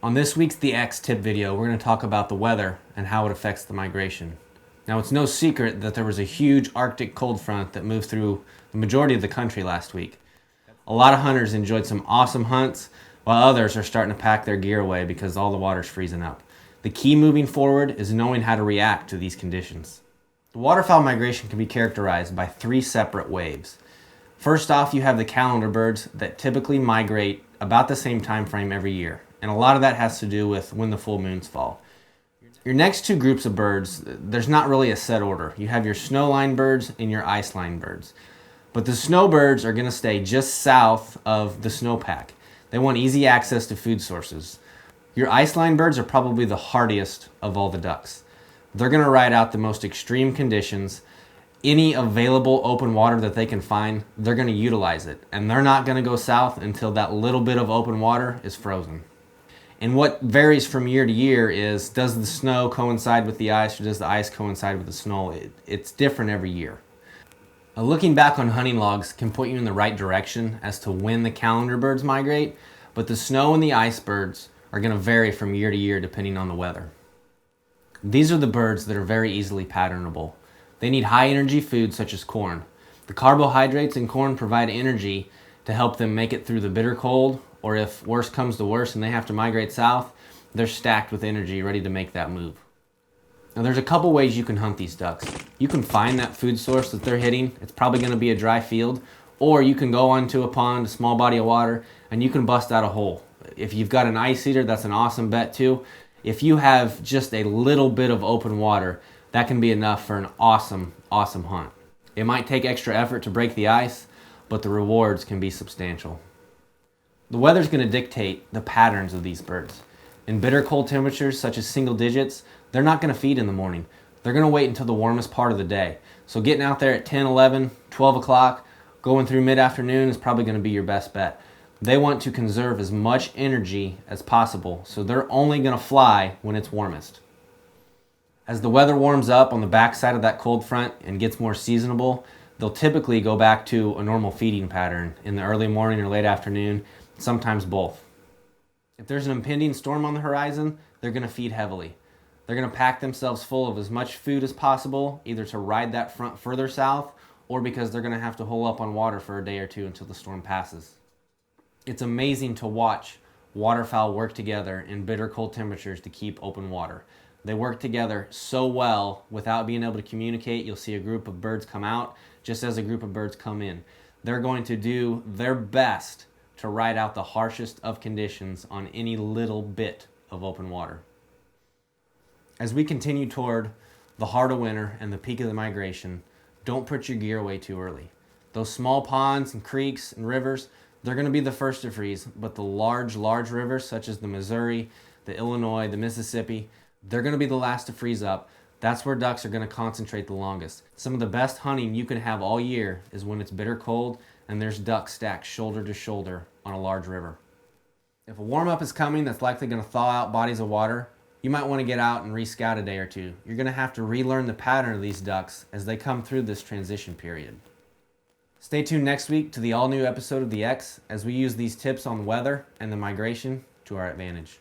On this week's The X tip video, we're going to talk about the weather and how it affects the migration. Now, it's no secret that there was a huge Arctic cold front that moved through the majority of the country last week. A lot of hunters enjoyed some awesome hunts, while others are starting to pack their gear away because all the water's freezing up. The key moving forward is knowing how to react to these conditions. The waterfowl migration can be characterized by three separate waves. First off, you have the calendar birds that typically migrate about the same time frame every year, and a lot of that has to do with when the full moons fall. Your next two groups of birds, there's not really a set order. You have your snowline birds and your iceline birds. But the snowbirds are going to stay just south of the snowpack. They want easy access to food sources. Your iceline birds are probably the hardiest of all the ducks. They're going to ride out the most extreme conditions. Any available open water that they can find, they're going to utilize it. And they're not going to go south until that little bit of open water is frozen. And what varies from year to year is, does the snow coincide with the ice or does the ice coincide with the snow? It's different every year. Looking back on hunting logs can point you in the right direction as to when the calendar birds migrate, but the snow and the ice birds are going to vary from year to year depending on the weather. These are the birds that are very easily patternable. They need high energy food such as corn. The carbohydrates in corn provide energy to help them make it through the bitter cold, or if worse comes to worse and they have to migrate south, they're stacked with energy ready to make that move. Now there's a couple ways you can hunt these ducks. You can find that food source that they're hitting. It's probably going to be a dry field, or you can go onto a pond, a small body of water, and you can bust out a hole. If you've got an ice eater, that's an awesome bet too. If you have just a little bit of open water, that can be enough for an awesome hunt. It might take extra effort to break the ice, but the rewards can be substantial. The weather's going to dictate the patterns of these birds. In bitter cold temperatures such as single digits, they're not going to feed in the morning. They're going to wait until the warmest part of the day. So getting out there at 10, 11, 12 o'clock, going through mid-afternoon is probably going to be your best bet. They want to conserve as much energy as possible, so they're only going to fly when it's warmest. As the weather warms up on the backside of that cold front and gets more seasonable, they'll typically go back to a normal feeding pattern in the early morning or late afternoon, sometimes both. If there's an impending storm on the horizon, they're going to feed heavily. They're going to pack themselves full of as much food as possible, either to ride that front further south or because they're going to have to hole up on water for a day or two until the storm passes. It's amazing to watch waterfowl work together in bitter cold temperatures to keep open water. They work together so well without being able to communicate. You'll see a group of birds come out just as a group of birds come in. They're going to do their best to ride out the harshest of conditions on any little bit of open water. As we continue toward the heart of winter and the peak of the migration, don't put your gear away too early. Those small ponds and creeks and rivers, they're going to be the first to freeze, but the large rivers such as the Missouri, the Illinois, the Mississippi, they're going to be the last to freeze up. That's where ducks are going to concentrate the longest. Some of the best hunting you can have all year is when it's bitter cold and there's ducks stacked shoulder to shoulder on a large river. If a warm-up is coming that's likely going to thaw out bodies of water, you might want to get out and re-scout a day or two. You're going to have to relearn the pattern of these ducks as they come through this transition period. Stay tuned next week to the all-new episode of The X as we use these tips on weather and the migration to our advantage.